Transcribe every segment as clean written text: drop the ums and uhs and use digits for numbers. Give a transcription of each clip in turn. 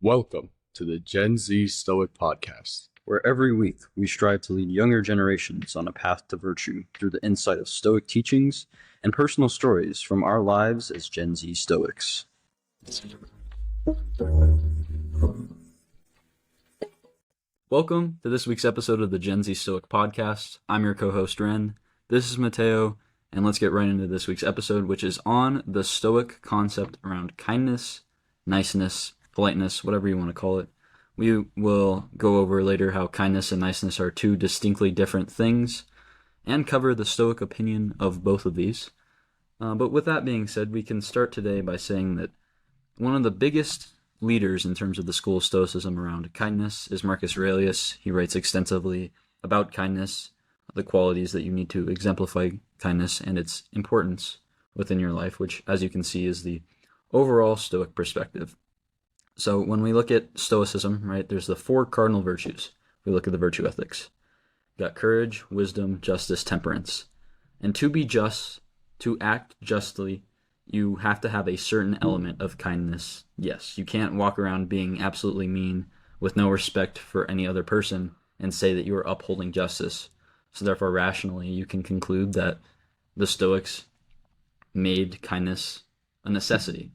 Welcome to the Gen Z Stoic Podcast, where every week we strive to lead younger generations on a path to virtue through the insight of Stoic teachings and personal stories from our lives as Gen Z Stoics. Welcome to this week's episode of the Gen Z Stoic Podcast. I'm your co-host, Ren. This is Mateo, and let's get right into this week's episode, which is on the Stoic concept around kindness, niceness, politeness, whatever you want to call it. We will go over later how kindness and niceness are two distinctly different things and cover the Stoic opinion of both of these. But with that being said, we can start today by saying that one of the biggest leaders in terms of the school of Stoicism around kindness is Marcus Aurelius. He writes extensively about kindness, the qualities that you need to exemplify kindness and its importance within your life, which, as you can see, is the overall Stoic perspective. So when we look at Stoicism, right, there's the four cardinal virtues. We look at the virtue ethics. You've got courage, wisdom, justice, temperance. And to be just, to act justly, you have to have a certain element of kindness. Yes, you can't walk around being absolutely mean with no respect for any other person and say that you are upholding justice. So therefore, rationally, you can conclude that the Stoics made kindness a necessity.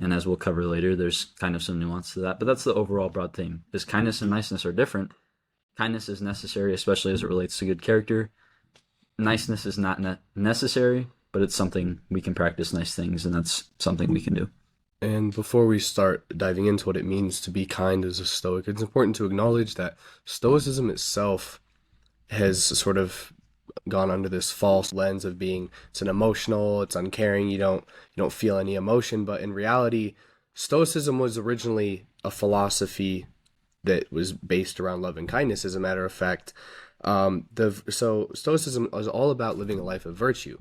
And as we'll cover later, there's kind of some nuance to that. But that's the overall broad theme, is kindness and niceness are different. Kindness is necessary, especially as it relates to good character. Niceness is not necessary, but it's something we can practice nice things, and that's something we can do. And before we start diving into what it means to be kind as a Stoic, it's important to acknowledge that Stoicism itself has sort of gone under this false lens of being it's uncaring, you don't feel any emotion. But in reality, Stoicism was originally a philosophy that was based around love and kindness. As a matter of fact, so Stoicism is all about living a life of virtue,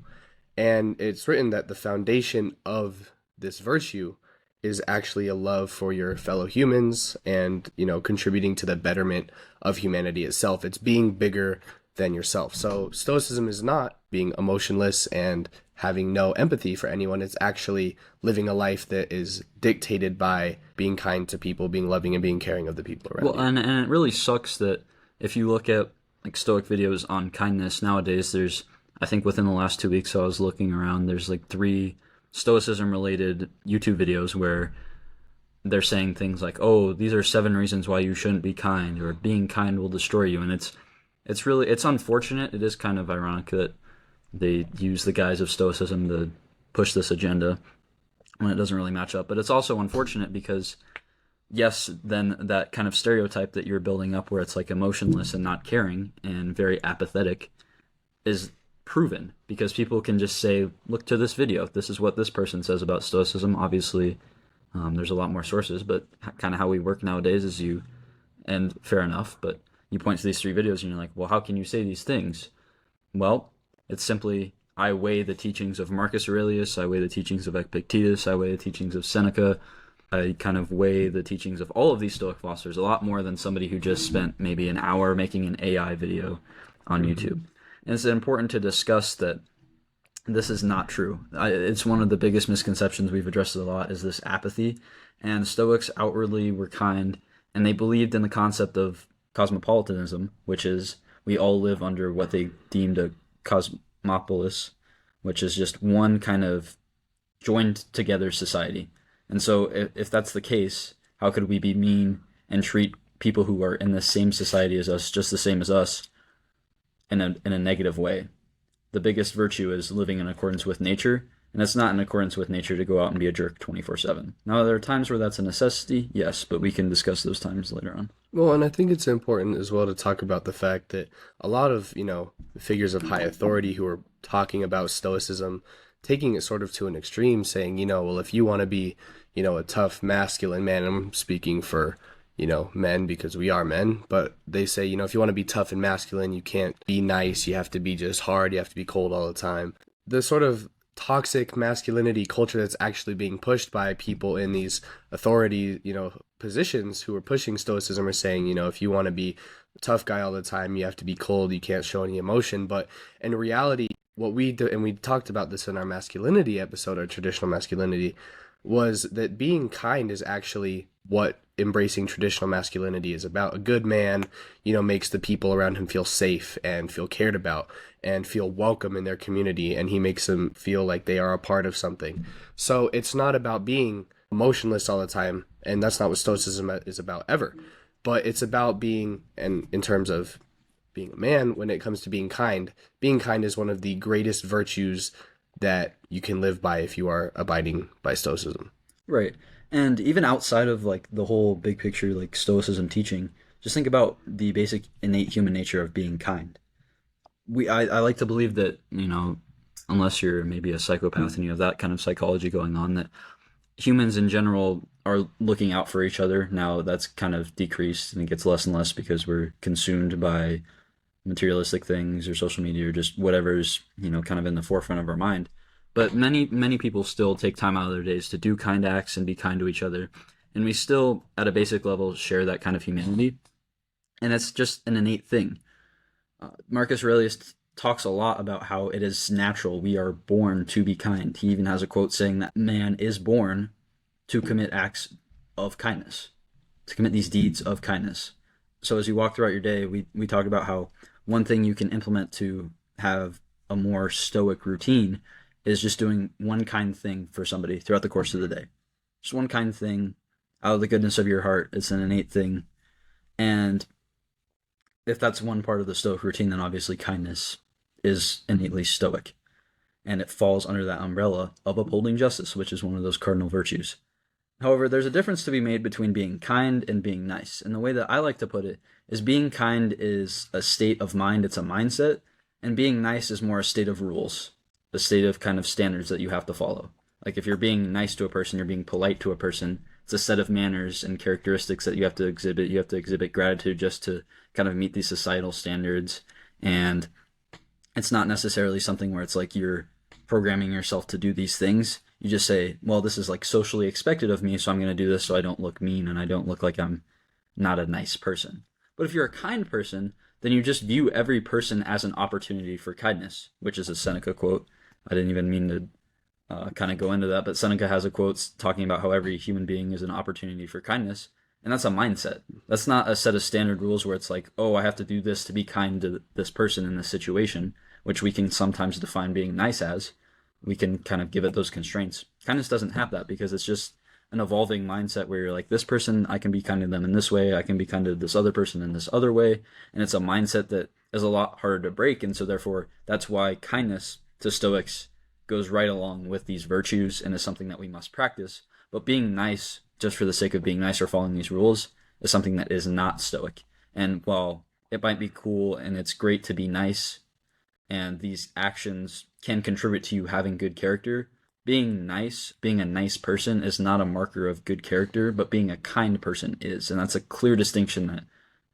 and it's written that the foundation of this virtue is actually a love for your fellow humans and contributing to the betterment of humanity itself. It's being bigger than yourself. So Stoicism is not being emotionless and having no empathy for anyone. It's actually living a life that is dictated by being kind to people, being loving, and being caring of the people around you. And it really sucks that if you look at like Stoic videos on kindness nowadays, there's, I think within the last 2 weeks I was looking around, there's like 3 Stoicism related YouTube videos where they're saying things like, oh, these are 7 reasons why you shouldn't be kind, or being kind will destroy you. And it's unfortunate. It is kind of ironic that they use the guise of Stoicism to push this agenda when it doesn't really match up. But it's also unfortunate because, yes, then that kind of stereotype that you're building up where it's like emotionless and not caring and very apathetic is proven, because people can just say, look to this video. This is what this person says about Stoicism. Obviously, there's a lot more sources, but kind of how we work nowadays is and fair enough, but you point to these 3 videos and you're like, well, how can you say these things? Well, it's simply, I weigh the teachings of Marcus Aurelius, I weigh the teachings of Epictetus, I weigh the teachings of Seneca, I kind of weigh the teachings of all of these Stoic philosophers a lot more than somebody who just spent maybe an hour making an AI video on YouTube. And it's important to discuss that this is not true. It's one of the biggest misconceptions we've addressed a lot is this apathy. And Stoics outwardly were kind, and they believed in the concept of cosmopolitanism, which is we all live under what they deemed a cosmopolis, which is just one kind of joined together society. And so if that's the case, how could we be mean and treat people who are in the same society as us, just the same as us, in a negative way? The biggest virtue is living in accordance with nature, and it's not in accordance with nature to go out and be a jerk 24/7. Now, there are times where that's a necessity, yes, but we can discuss those times later on. Well, and I think it's important as well to talk about the fact that a lot of, figures of high authority who are talking about Stoicism, taking it sort of to an extreme, saying, well, if you want to be, a tough, masculine man, I'm speaking for, men because we are men, but they say, if you want to be tough and masculine, you can't be nice, you have to be just hard, you have to be cold all the time. The sort of toxic masculinity culture that's actually being pushed by people in these authority, positions who are pushing Stoicism are saying, if you want to be a tough guy all the time, you have to be cold, you can't show any emotion. But in reality, what we do, and we talked about this in our masculinity episode, our traditional masculinity, was that being kind is actually what embracing traditional masculinity is about. A good man, makes the people around him feel safe and feel cared about and feel welcome in their community, and he makes them feel like they are a part of something. So it's not about being emotionless all the time, and that's not what Stoicism is about ever. But it's about being, and in terms of being a man, when it comes to being kind is one of the greatest virtues that you can live by if you are abiding by Stoicism. Right. And even outside of like the whole big picture, like Stoicism teaching, just think about the basic innate human nature of being kind. I like to believe that, unless you're maybe a psychopath and you have that kind of psychology going on, that humans in general are looking out for each other. Now that's kind of decreased and it gets less and less because we're consumed by materialistic things or social media or just whatever's, kind of in the forefront of our mind. But many people still take time out of their days to do kind acts and be kind to each other. And we still, at a basic level, share that kind of humanity. And it's just an innate thing. Marcus Aurelius talks a lot about how it is natural. We are born to be kind. He even has a quote saying that man is born to commit acts of kindness, to commit these deeds of kindness. So as you walk throughout your day, we talk about how one thing you can implement to have a more stoic routine is just doing one kind thing for somebody throughout the course of the day. Just one kind thing out of the goodness of your heart. It's an innate thing. And if that's one part of the Stoic routine, then obviously kindness is innately Stoic. And it falls under that umbrella of upholding justice, which is one of those cardinal virtues. However, there's a difference to be made between being kind and being nice. And the way that I like to put it is being kind is a state of mind, it's a mindset, and being nice is more a state of rules, a state of kind of standards that you have to follow. Like if you're being nice to a person, you're being polite to a person, it's a set of manners and characteristics that you have to exhibit. You have to exhibit gratitude just to kind of meet these societal standards. And it's not necessarily something where it's like you're programming yourself to do these things. You just say, well, this is like socially expected of me, so I'm going to do this so I don't look mean and I don't look like I'm not a nice person. But if you're a kind person, then you just view every person as an opportunity for kindness, which is a Seneca quote. I didn't even mean to kind of go into that, but Seneca has a quote talking about how every human being is an opportunity for kindness, and that's a mindset. That's not a set of standard rules where it's like, oh, I have to do this to be kind to this person in this situation, which we can sometimes define being nice as. We can kind of give it those constraints. Kindness doesn't have that because it's just an evolving mindset where you're like, this person, I can be kind to them in this way, I can be kind to this other person in this other way, and it's a mindset that is a lot harder to break, and so therefore that's why kindness to Stoics goes right along with these virtues and is something that we must practice. But being nice just for the sake of being nice or following these rules is something that is not Stoic. And while it might be cool and it's great to be nice, and these actions can contribute to you having good character, being nice, being a nice person is not a marker of good character, but being a kind person is. And that's a clear distinction that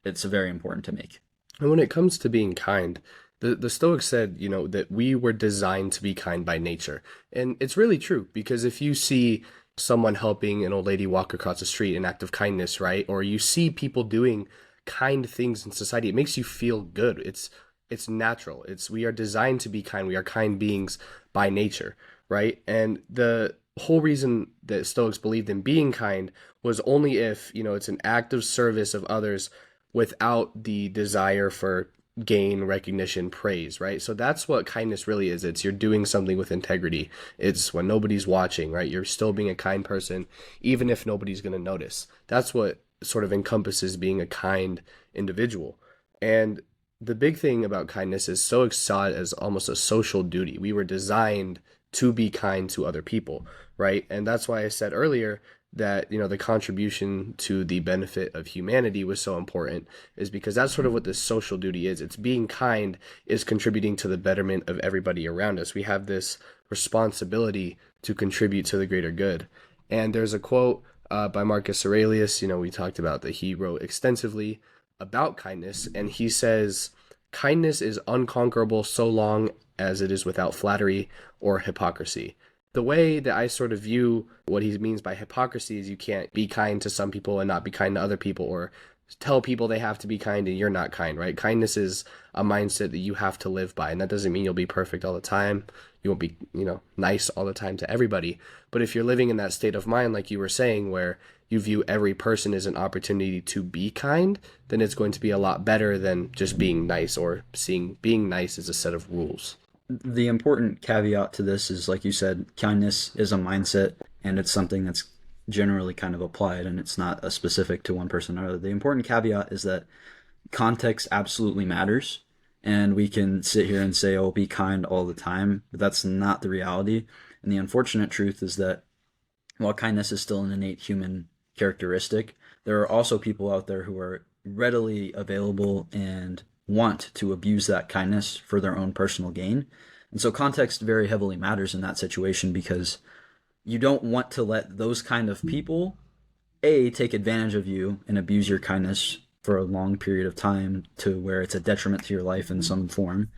it's very important to make. And when it comes to being kind, the Stoics said, that we were designed to be kind by nature. And it's really true, because if you see someone helping an old lady walk across the street, an act of kindness, right? Or you see people doing kind things in society, it makes you feel good. It's natural. We are designed to be kind. We are kind beings by nature, right? And the whole reason that Stoics believed in being kind was only if, it's an act of service of others without the desire for gain, recognition, praise, right? So that's what kindness really is. It's you're doing something with integrity. It's when nobody's watching, right? You're still being a kind person, even if nobody's going to notice. That's what sort of encompasses being a kind individual. And the big thing about kindness is Stoics saw it as almost a social duty. We were designed to be kind to other people, right? And that's why I said earlier that, the contribution to the benefit of humanity was so important, is because that's sort of what this social duty is. It's being kind is contributing to the betterment of everybody around us. We have this responsibility to contribute to the greater good. And there's a quote by Marcus Aurelius, we talked about that he wrote extensively about kindness, and he says, kindness is unconquerable so long as it is without flattery or hypocrisy. The way that I sort of view what he means by hypocrisy is you can't be kind to some people and not be kind to other people, or tell people they have to be kind and you're not kind, right? Kindness is a mindset that you have to live by. And that doesn't mean you'll be perfect all the time. You won't be, nice all the time to everybody. But if you're living in that state of mind, like you were saying, where you view every person as an opportunity to be kind, then it's going to be a lot better than just being nice or seeing being nice as a set of rules. The important caveat to this is, like you said, kindness is a mindset, and it's something that's generally kind of applied, and it's not a specific to one person or other. The important caveat is that context absolutely matters, and we can sit here and say, oh, be kind all the time, but that's not the reality. And the unfortunate truth is that while kindness is still an innate human characteristic, there are also people out there who are readily available and want to abuse that kindness for their own personal gain. And so context very heavily matters in that situation, because you don't want to let those kind of people, A, take advantage of you and abuse your kindness for a long period of time to where it's a detriment to your life in some form.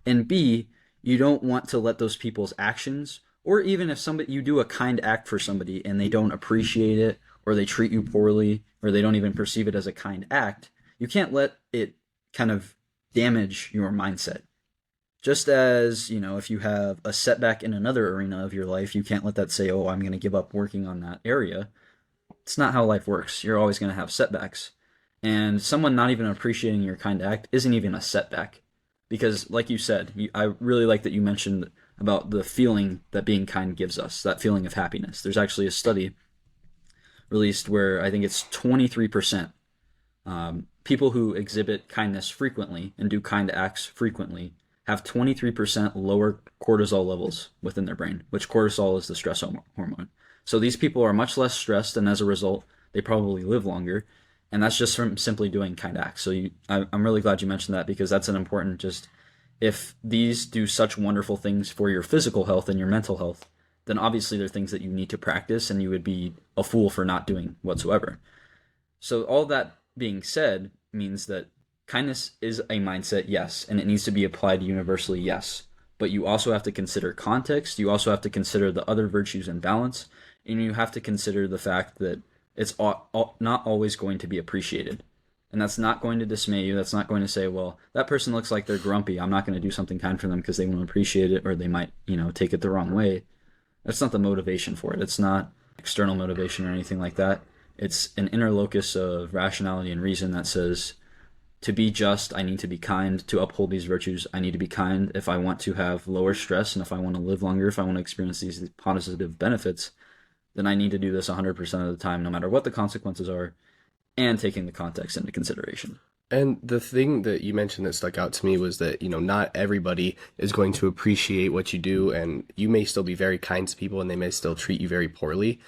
And B, you don't want to let those people's actions, or even if somebody, you do a kind act for somebody and they don't appreciate it, or they treat you poorly, or they don't even perceive it as a kind act, you can't let it kind of damage your mindset. Just as, if you have a setback in another arena of your life, you can't let that say, oh, I'm going to give up working on that area. It's not how life works. You're always going to have setbacks. And someone not even appreciating your kind act isn't even a setback. Because, like you said, I really like that you mentioned about the feeling that being kind gives us, that feeling of happiness. There's actually a study released where I think it's 23% people who exhibit kindness frequently and do kind acts frequently have 23% lower cortisol levels within their brain, which cortisol is the stress hormone. So these people are much less stressed, and as a result, they probably live longer. And that's just from simply doing kind acts. So I'm really glad you mentioned that, because that's an important, just, if these do such wonderful things for your physical health and your mental health, then obviously they're things that you need to practice, and you would be a fool for not doing whatsoever. So all that being said means that kindness is a mindset, yes, and it needs to be applied universally, yes. But you also have to consider context, you also have to consider the other virtues in balance, and you have to consider the fact that it's not always going to be appreciated. And that's not going to dismay you. That's not going to say, well, that person looks like they're grumpy, I'm not going to do something kind for them because they won't appreciate it, or they might, take it the wrong way. That's not the motivation for it. It's not external motivation or anything like that. It's an inner locus of rationality and reason that says, to be just, I need to be kind. To uphold these virtues, I need to be kind. If I want to have lower stress, and if I want to live longer, if I want to experience these positive benefits, then I need to do this 100% of the time, no matter what the consequences are, and taking the context into consideration. And the thing that you mentioned that stuck out to me was that, not everybody is going to appreciate what you do, and you may still be very kind to people and they may still treat you very poorly.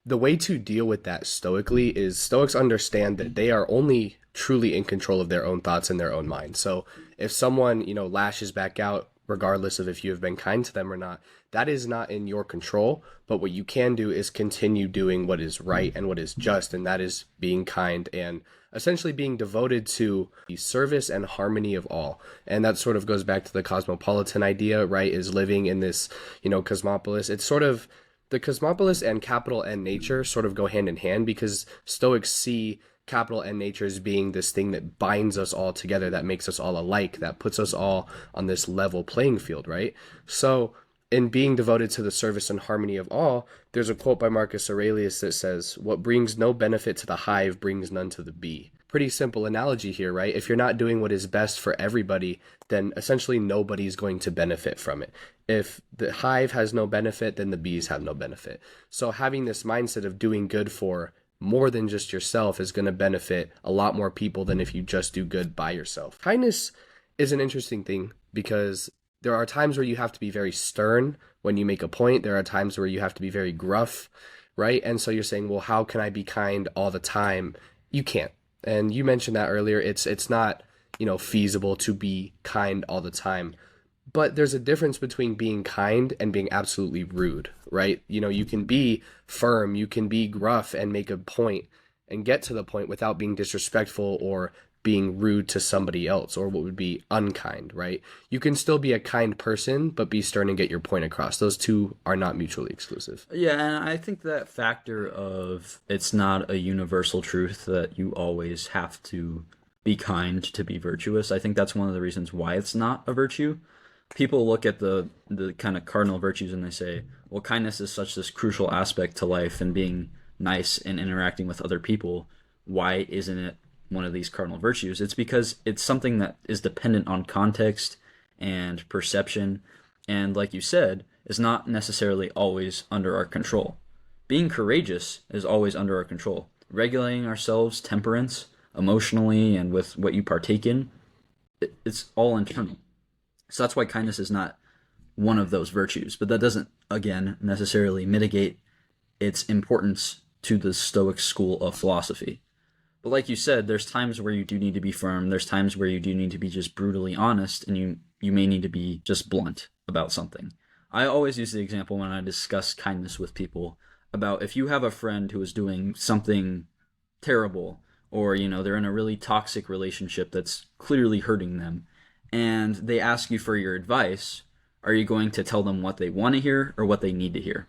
The way to deal with that stoically is Stoics understand that they are only truly in control of their own thoughts and their own mind. So if someone, lashes back out, regardless of if you have been kind to them or not, that is not in your control. But what you can do is continue doing what is right and what is just, and that is being kind and essentially being devoted to the service and harmony of all. And that sort of goes back to the cosmopolitan idea, right? Is living in this, cosmopolis. It's sort of the cosmopolis and capital N nature sort of go hand in hand, because Stoics see capital N nature as being this thing that binds us all together, that makes us all alike, that puts us all on this level playing field, right? So in being devoted to the service and harmony of all, there's a quote by Marcus Aurelius that says, "What brings no benefit to the hive brings none to the bee." Pretty simple analogy here, right? If you're not doing what is best for everybody, then essentially nobody's going to benefit from it. If the hive has no benefit, then the bees have no benefit. So having this mindset of doing good for more than just yourself is going to benefit a lot more people than if you just do good by yourself. Kindness is an interesting thing, because there are times where you have to be very stern when you make a point. There are times where you have to be very gruff, right? And so you're saying, well, how can I be kind all the time? You can't. And you mentioned that earlier. It's not, feasible to be kind all the time. But there's a difference between being kind and being absolutely rude, right? You can be firm, you can be gruff and make a point and get to the point without being disrespectful or being rude to somebody else or what would be unkind, right? You can still be a kind person, but be stern and get your point across. Those two are not mutually exclusive. Yeah, and I think that factor of it's not a universal truth that you always have to be kind to be virtuous. I think that's one of the reasons why it's not a virtue. People look at the kind of cardinal virtues and they say, well, kindness is such this crucial aspect to life and being nice and interacting with other people. Why isn't it one of these cardinal virtues? It's because it's something that is dependent on context and perception, and like you said, is not necessarily always under our control. Being courageous is always under our control. Regulating ourselves, temperance, emotionally, and with what you partake in, it's all internal. So that's why kindness is not one of those virtues. But that doesn't, again, necessarily mitigate its importance to the Stoic school of philosophy. But like you said, there's times where you do need to be firm. There's times where you do need to be just brutally honest, and you may need to be just blunt about something. I always use the example when I discuss kindness with people about if you have a friend who is doing something terrible, or they're in a really toxic relationship that's clearly hurting them, and they ask you for your advice, are you going to tell them what they want to hear or what they need to hear?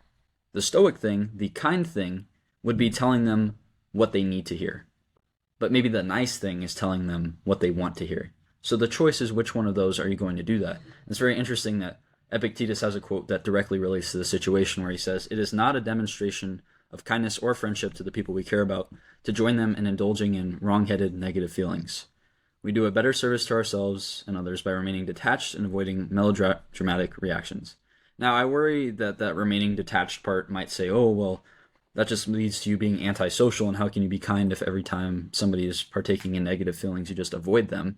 The Stoic thing, the kind thing, would be telling them what they need to hear. But maybe the nice thing is telling them what they want to hear. So the choice is, which one of those are you going to do that? It's very interesting that Epictetus has a quote that directly relates to the situation where he says, "It is not a demonstration of kindness or friendship to the people we care about to join them in indulging in wrong-headed negative feelings. We do a better service to ourselves and others by remaining detached and avoiding melodramatic reactions." Now, I worry that that remaining detached part might say, oh, well, that just leads to you being antisocial, and how can you be kind if every time somebody is partaking in negative feelings, you just avoid them?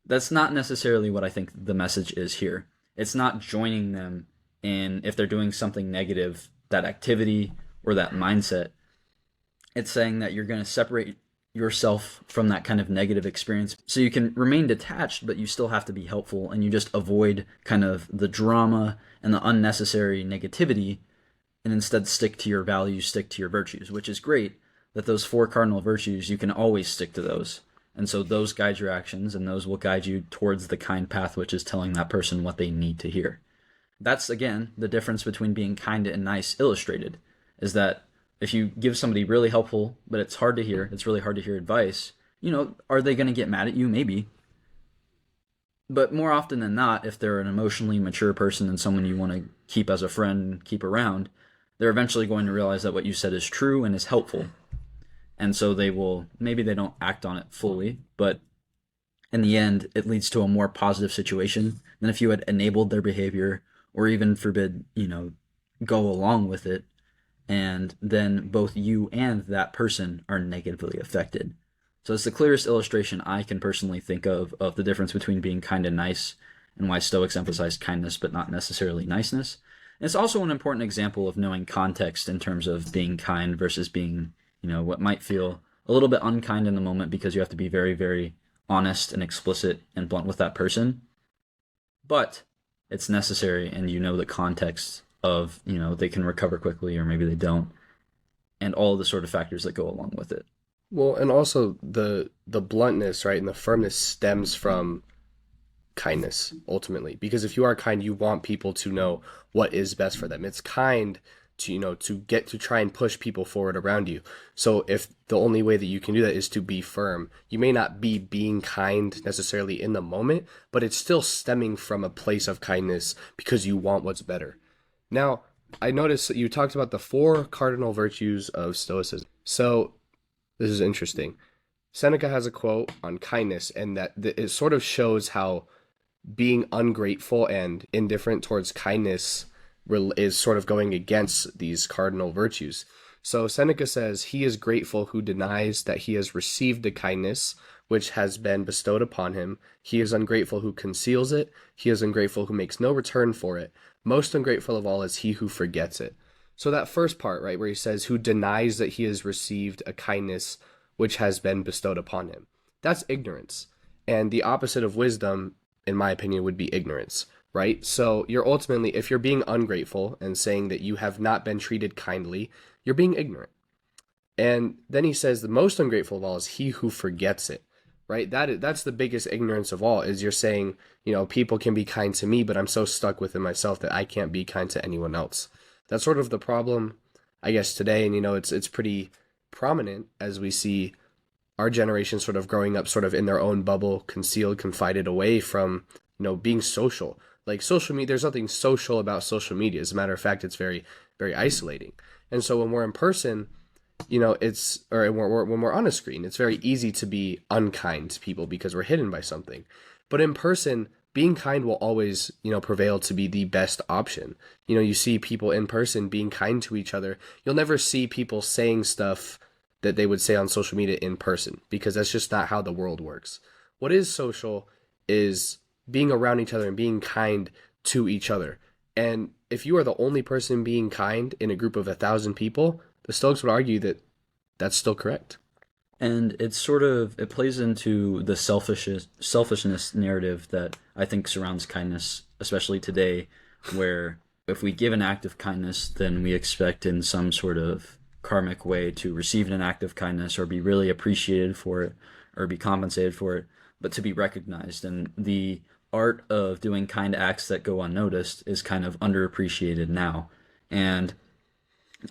That's not necessarily what I think the message is here. It's not joining them in, if they're doing something negative, that activity or that mindset. It's saying that you're going to separate yourself from that kind of negative experience so you can remain detached, but you still have to be helpful, and you just avoid kind of the drama and the unnecessary negativity, and instead stick to your values, stick to your virtues, which is great that those four cardinal virtues, you can always stick to those. And so those guide your actions, and those will guide you towards the kind path, which is telling that person what they need to hear. That's, again, the difference between being kind and nice illustrated, is that if you give somebody really helpful, but it's hard to hear, it's really hard to hear advice, are they going to get mad at you? Maybe. But more often than not, if they're an emotionally mature person and someone you want to keep as a friend, keep around, they're eventually going to realize that what you said is true and is helpful. And so maybe they don't act on it fully, but in the end, it leads to a more positive situation than if you had enabled their behavior or even go along with it. And then both you and that person are negatively affected. So it's the clearest illustration I can personally think of the difference between being kind and nice, and why Stoics emphasize kindness but not necessarily niceness. And it's also an important example of knowing context in terms of being kind versus being, what might feel a little bit unkind in the moment, because you have to be very, very honest and explicit and blunt with that person. But it's necessary, and the context of, they can recover quickly or maybe they don't, and all the sort of factors that go along with it. Well, and also the bluntness, right, and the firmness stems from kindness ultimately, because if you are kind, you want people to know what is best for them. It's kind to to get to try and push people forward around you. So if the only way that you can do that is to be firm, you may not be being kind necessarily in the moment, but it's still stemming from a place of kindness because you want what's better. Now, I noticed that you talked about the four cardinal virtues of Stoicism. So this is interesting. Seneca has a quote on kindness, and that it sort of shows how being ungrateful and indifferent towards kindness is sort of going against these cardinal virtues. So Seneca says, "He is grateful who denies that he has received the kindness which has been bestowed upon him. He is ungrateful who conceals it. He is ungrateful who makes no return for it. Most ungrateful of all is he who forgets it." So that first part, right, where he says, who denies that he has received a kindness which has been bestowed upon him, that's ignorance. And the opposite of wisdom, in my opinion, would be ignorance, right? So you're ultimately, if you're being ungrateful and saying that you have not been treated kindly, you're being ignorant. And then he says the most ungrateful of all is he who forgets it. right? That's the biggest ignorance of all, is you're saying, people can be kind to me, but I'm so stuck within myself that I can't be kind to anyone else. That's sort of the problem, I guess, today. And it's pretty prominent as we see our generation sort of growing up sort of in their own bubble, concealed, confided, away from, being social. Like social media, there's nothing social about social media. As a matter of fact, it's very, very isolating. And so when we're in person, when we're on a screen, it's very easy to be unkind to people because we're hidden by something. But in person, being kind will always, prevail to be the best option. You see people in person being kind to each other. You'll never see people saying stuff that they would say on social media in person, because that's just not how the world works. What is social is being around each other and being kind to each other. And if you are the only person being kind in a group of 1,000 people, the Stoics would argue that that's still correct. And it plays into the selfishness narrative that I think surrounds kindness, especially today, where if we give an act of kindness, then we expect in some sort of karmic way to receive an act of kindness or be really appreciated for it or be compensated for it, but to be recognized. And the art of doing kind acts that go unnoticed is kind of underappreciated now. And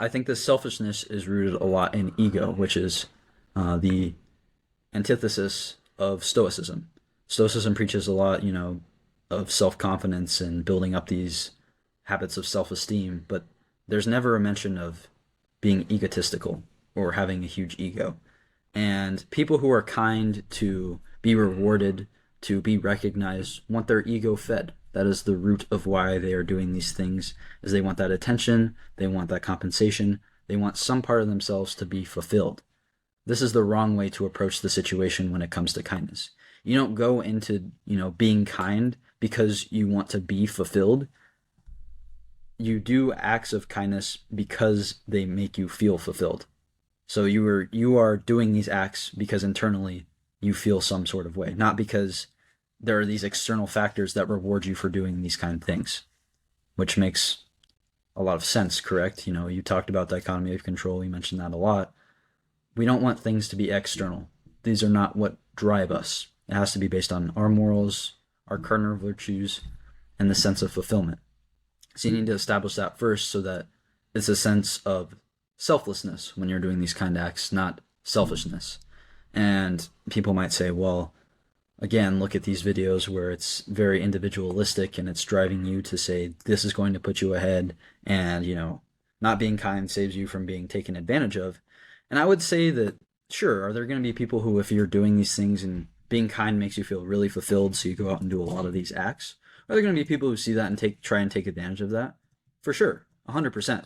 I think this selfishness is rooted a lot in ego, which is the antithesis of Stoicism. Stoicism preaches a lot, of self-confidence and building up these habits of self-esteem, but there's never a mention of being egotistical or having a huge ego. And people who are kind to be rewarded, to be recognized, want their ego fed. That is the root of why they are doing these things, is they want that attention, they want that compensation, they want some part of themselves to be fulfilled. This is the wrong way to approach the situation when it comes to kindness. You don't go into, being kind because you want to be fulfilled. You do acts of kindness because they make you feel fulfilled. So you are doing these acts because internally you feel some sort of way, not because there are these external factors that reward you for doing these kind of things, which makes a lot of sense, correct? You talked about dichotomy of control. You mentioned that a lot. We don't want things to be external. These are not what drive us. It has to be based on our morals, our cardinal virtues, and the sense of fulfillment. So you need to establish that first so that it's a sense of selflessness when you're doing these kind of acts, not selfishness. And people might say, well, again, look at these videos where it's very individualistic and it's driving you to say this is going to put you ahead, and, not being kind saves you from being taken advantage of. And I would say that, sure, are there going to be people who, if you're doing these things and being kind makes you feel really fulfilled, so you go out and do a lot of these acts? Are there going to be people who see that and try and take advantage of that? For sure, 100%.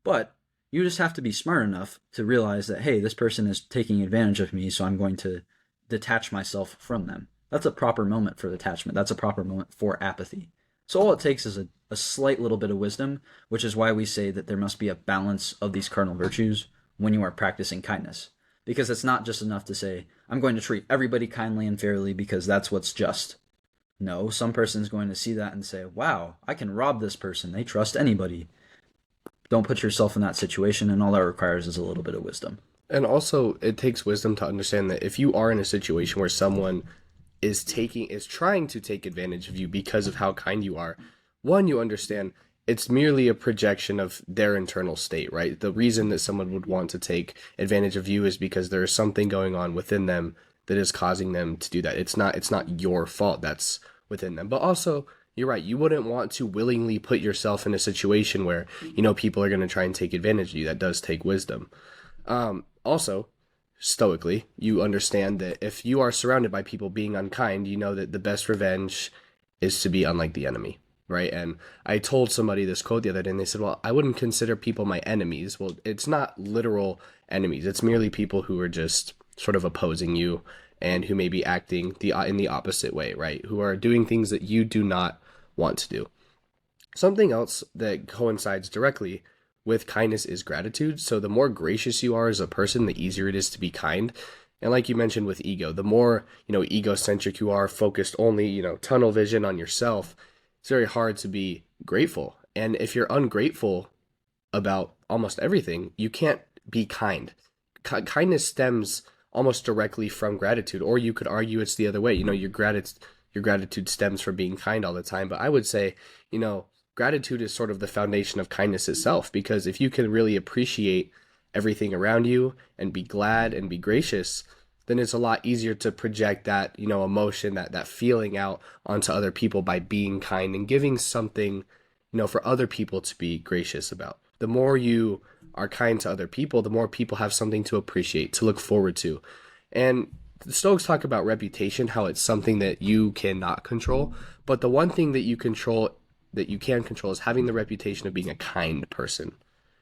But you just have to be smart enough to realize that, hey, this person is taking advantage of me, so I'm going to detach myself from them. That's a proper moment for detachment. That's a proper moment for apathy. So all it takes is a slight little bit of wisdom, which is why we say that there must be a balance of these cardinal virtues when you are practicing kindness. Because it's not just enough to say, I'm going to treat everybody kindly and fairly because that's what's just. No, some person's going to see that and say, wow, I can rob this person. They trust anybody. Don't put yourself in that situation, and all that requires is a little bit of wisdom. And also, it takes wisdom to understand that if you are in a situation where someone is trying to take advantage of you because of how kind you are, one, you understand it's merely a projection of their internal state, right? The reason that someone would want to take advantage of you is because there is something going on within them that is causing them to do that. It's not your fault. That's within them. But also, you're right. You wouldn't want to willingly put yourself in a situation where, people are going to try and take advantage of you. That does take wisdom. Also, stoically, you understand that if you are surrounded by people being unkind, you know that the best revenge is to be unlike the enemy, right? And I told somebody this quote the other day, and they said, well, I wouldn't consider people my enemies. Well, it's not literal enemies. It's merely people who are just sort of opposing you and who may be acting in the opposite way, right? Who are doing things that you do not want to do. Something else that coincides directly with kindness is gratitude. So the more gracious you are as a person, the easier it is to be kind. And like you mentioned with ego, the more, egocentric you are, focused only, tunnel vision on yourself, it's very hard to be grateful. And if you're ungrateful about almost everything, you can't be kind. Kindness stems almost directly from gratitude. Or you could argue it's the other way. Your gratitude stems from being kind all the time. But I would say, gratitude is sort of the foundation of kindness itself, because if you can really appreciate everything around you and be glad and be gracious, then it's a lot easier to project that, emotion, that feeling out onto other people by being kind and giving something, for other people to be gracious about. The more you are kind to other people, the more people have something to appreciate, to look forward to. And the Stoics talk about reputation, how it's something that you cannot control, but the one thing that you control, that you can control, is having the reputation of being a kind person.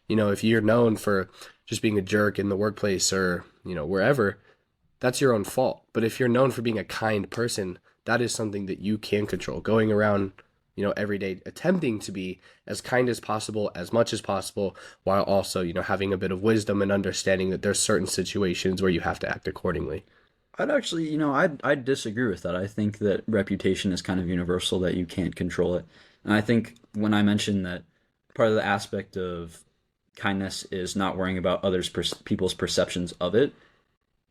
If you're known for just being a jerk in the workplace or, wherever, that's your own fault. But if you're known for being a kind person, that is something that you can control. Going around, every day attempting to be as kind as possible, as much as possible, while also, having a bit of wisdom and understanding that there's certain situations where you have to act accordingly. I'd actually, I'd disagree with that. I think that reputation is kind of universal, that you can't control it. And I think when I mentioned that part of the aspect of kindness is not worrying about people's perceptions of it,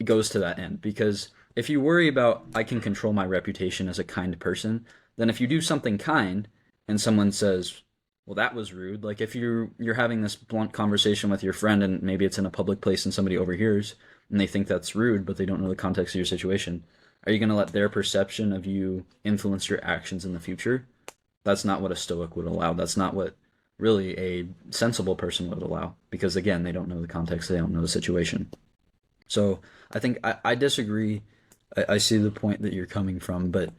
it goes to that end. Because if you worry about, I can control my reputation as a kind person, then if you do something kind and someone says, well, that was rude. Like if you're having this blunt conversation with your friend and maybe it's in a public place and somebody overhears and they think that's rude, but they don't know the context of your situation, are you going to let their perception of you influence your actions in the future? That's not what a Stoic would allow. That's not what really a sensible person would allow, because again, they don't know the context, they don't know the situation. So I think I disagree. I see the point that you're coming from, but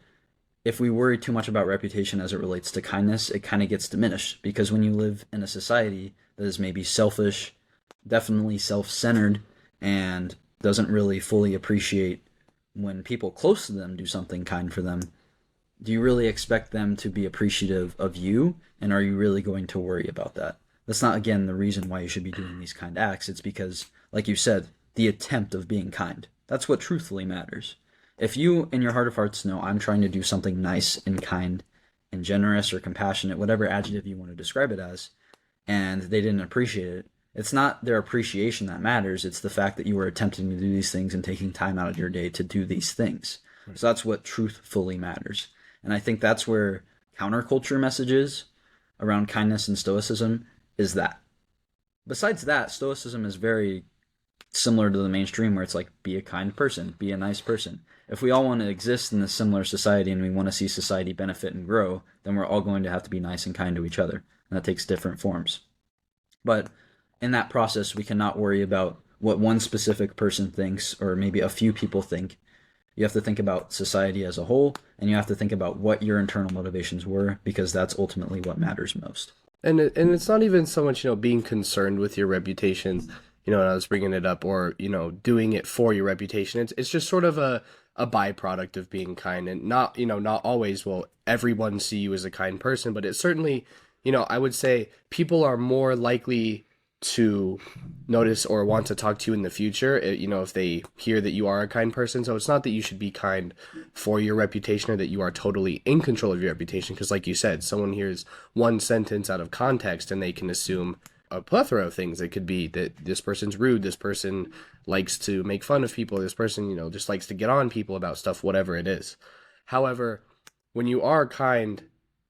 if we worry too much about reputation as it relates to kindness, it kind of gets diminished, because when you live in a society that is maybe selfish, definitely self-centered, and doesn't really fully appreciate when people close to them do something kind for them, do you really expect them to be appreciative of you? And are you really going to worry about that? That's not, again, the reason why you should be doing these kind acts. It's because, like you said, the attempt of being kind. That's what truthfully matters. If you, in your heart of hearts, know I'm trying to do something nice and kind and generous or compassionate, whatever adjective you want to describe it as, and they didn't appreciate it, it's not their appreciation that matters. It's the fact that you were attempting to do these things and taking time out of your day to do these things. Right. So that's what truthfully matters. And I think that's where counterculture messages around kindness and Stoicism is that. Besides that, Stoicism is very similar to the mainstream, where it's like, be a kind person, be a nice person. If we all want to exist in a similar society and we want to see society benefit and grow, then we're all going to have to be nice and kind to each other. And that takes different forms. But in that process, we cannot worry about what one specific person thinks, or maybe a few people think. You have to think about society as a whole, and you have to think about what your internal motivations were, because that's ultimately what matters most. And it's not even so much, being concerned with your reputation, and I was bringing it up, or, doing it for your reputation. It's just sort of a byproduct of being kind, and not always will everyone see you as a kind person, but it certainly, I would say people are more likely to notice or want to talk to you in the future, if they hear that you are a kind person. So it's not that you should be kind for your reputation, or that you are totally in control of your reputation, because like you said, someone hears one sentence out of context and they can assume a plethora of things. It could be that this person's rude, this person likes to make fun of people, this person, just likes to get on people about stuff, whatever it is. However, when you are kind,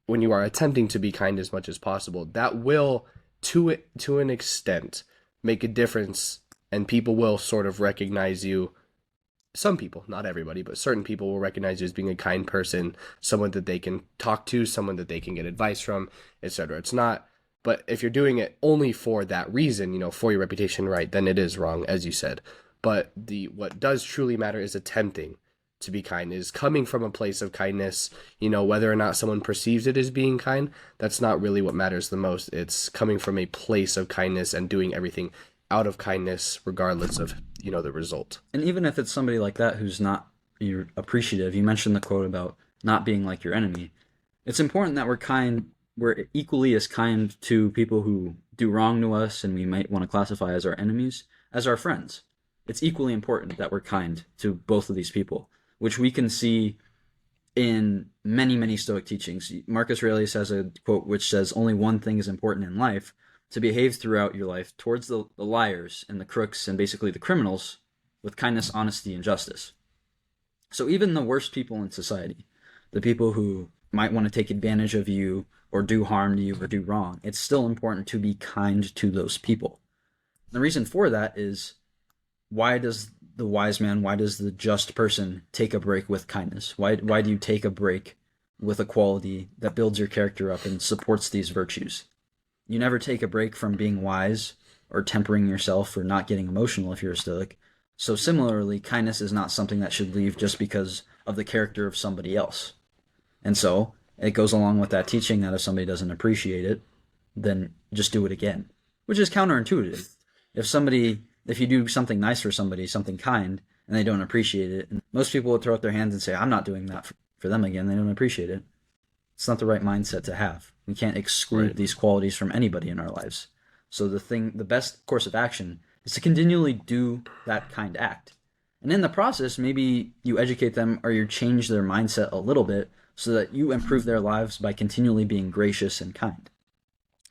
when you are attempting to be kind as much as possible, that will, to an extent, make a difference, and people will sort of recognize you. Some people, not everybody, but certain people will recognize you as being a kind person, someone that they can talk to, someone that they can get advice from, etc. It's not, but if you're doing it only for that reason, for your reputation, right, then it is wrong, as you said. But what does truly matter is attempting to be kind, is coming from a place of kindness. Whether or not someone perceives it as being kind, that's not really what matters the most. It's coming from a place of kindness and doing everything out of kindness, regardless of, the result. And even if it's somebody like that who's not you're appreciative, you mentioned the quote about not being like your enemy. It's important that we're equally as kind to people who do wrong to us and we might want to classify as our enemies, as our friends. It's equally important that we're kind to both of these people, which we can see in many, many Stoic teachings. Marcus Aurelius has a quote which says, only one thing is important in life: to behave throughout your life towards the liars and the crooks and basically the criminals with kindness, honesty, and justice. So even the worst people in society, the people who might want to take advantage of you or do harm to you or do wrong, it's still important to be kind to those people. The reason for that is, why does the wise man, why does the just person take a break with kindness? Why do you take a break with a quality that builds your character up and supports these virtues? You never take a break from being wise or tempering yourself or not getting emotional if you're a Stoic. So similarly, kindness is not something that should leave just because of the character of somebody else. And so it goes along with that teaching that if somebody doesn't appreciate it, then just do it again, which is counterintuitive. If you do something nice for somebody, something kind, and they don't appreciate it, and most people would throw up their hands and say, I'm not doing that for them again. They don't appreciate it. It's not the right mindset to have. We can't exclude these qualities from anybody in our lives. So the best course of action is to continually do that kind act. And in the process, maybe you educate them or you change their mindset a little bit so that you improve their lives by continually being gracious and kind.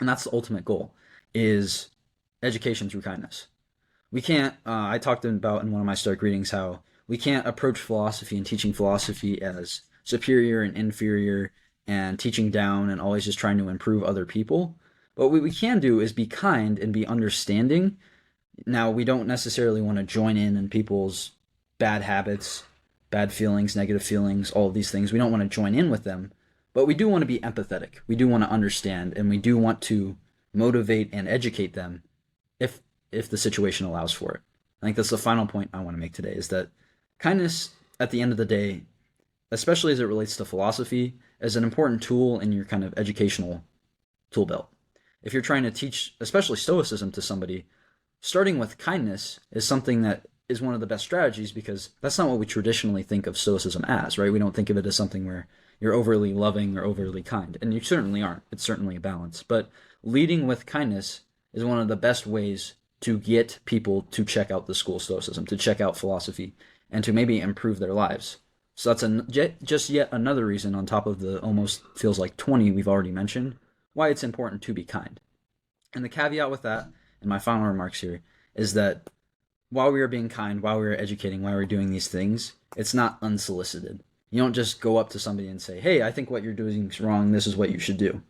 And that's the ultimate goal, is education through kindness. We can't, I talked about in one of my Stoic readings how we can't approach philosophy and teaching philosophy as superior and inferior and teaching down and always just trying to improve other people. But what we can do is be kind and be understanding. Now, we don't necessarily want to join in people's bad habits, bad feelings, negative feelings, all of these things. We don't want to join in with them, but we do want to be empathetic. We do want to understand, and we do want to motivate and educate them if the situation allows for it. I think that's the final point I want to make today, is that kindness, at the end of the day, especially as it relates to philosophy, is an important tool in your kind of educational tool belt. If you're trying to teach, especially Stoicism, to somebody, starting with kindness is something that is one of the best strategies, because that's not what we traditionally think of Stoicism as, right? We don't think of it as something where you're overly loving or overly kind, and you certainly aren't. It's certainly a balance. But leading with kindness is one of the best ways to get people to check out the school of Stoicism, to check out philosophy, and to maybe improve their lives. So that's just yet another reason, on top of the almost feels like 20 we've already mentioned, why it's important to be kind. And the caveat with that, and my final remarks here, is that while we are being kind, while we are educating, while we're doing these things, it's not unsolicited. You don't just go up to somebody and say, hey, I think what you're doing is wrong, this is what you should do.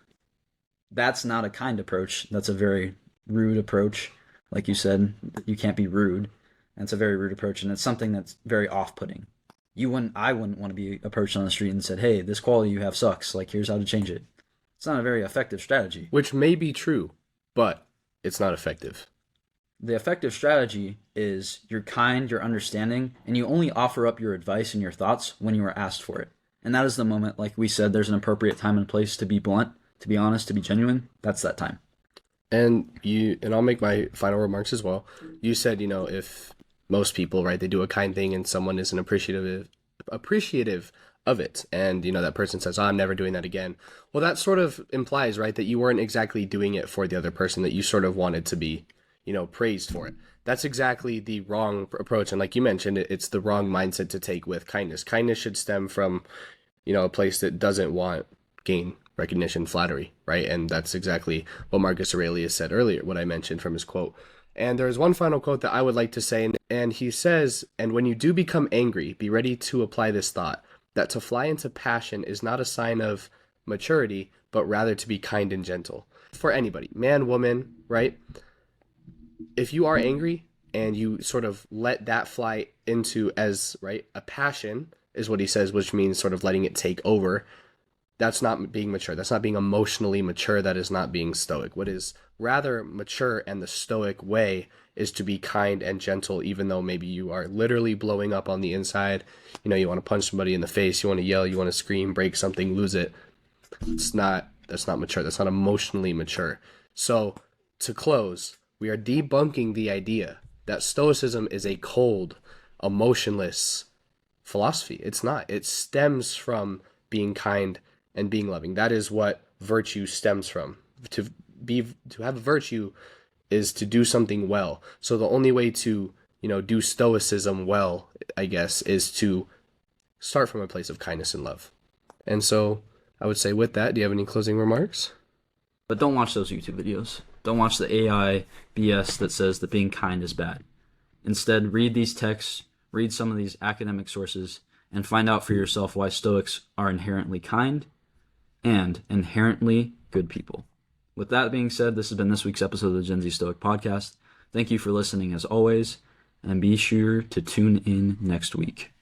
That's not a kind approach. That's a very rude approach. Like you said, you can't be rude. And it's a very rude approach, and it's something that's very off-putting. I wouldn't want to be approached on the street and said, hey, this quality you have sucks, like here's how to change it. It's not a very effective strategy. Which may be true, but it's not effective. The effective strategy is you're kind, you're understanding, and you only offer up your advice and your thoughts when you are asked for it. And that is the moment, like we said, there's an appropriate time and place to be blunt, to be honest, to be genuine. That's that time. And I'll make my final remarks as well. You said, if most people, right, they do a kind thing and someone isn't appreciative of it, and that person says, I'm never doing that again. Well, that sort of implies, right, that you weren't exactly doing it for the other person, that you sort of wanted to be praised for it. That's exactly the wrong approach. And like you mentioned, it's the wrong mindset to take with kindness. Kindness should stem from, a place that doesn't want gain, recognition, flattery, right? And that's exactly what Marcus Aurelius said earlier, what I mentioned from his quote. And there's one final quote that I would like to say, and he says, and when you do become angry, be ready to apply this thought, that to fly into passion is not a sign of maturity, but rather to be kind and gentle. For anybody, man, woman, right? If you are angry and you sort of let that fly into as, right, a passion is what he says, which means sort of letting it take over, that's not being mature. That's not being emotionally mature. That is not being Stoic. What is rather mature and the Stoic way is to be kind and gentle, even though maybe you are literally blowing up on the inside. You want to punch somebody in the face, you want to yell, you want to scream, break something, lose it. That's not mature. That's not emotionally mature. So to close, we are debunking the idea that Stoicism is a cold, emotionless philosophy. It's not. It stems from being kind and being loving. That is what virtue stems from. To have a virtue is to do something well. So the only way to, do Stoicism well, I guess, is to start from a place of kindness and love. And so I would say with that, do you have any closing remarks? But don't watch those YouTube videos. Don't watch the AI BS that says that being kind is bad. Instead, read these texts, read some of these academic sources, and find out for yourself why Stoics are inherently kind and inherently good people. With that being said, this has been this week's episode of the Gen Z Stoic Podcast. Thank you for listening as always, and be sure to tune in next week.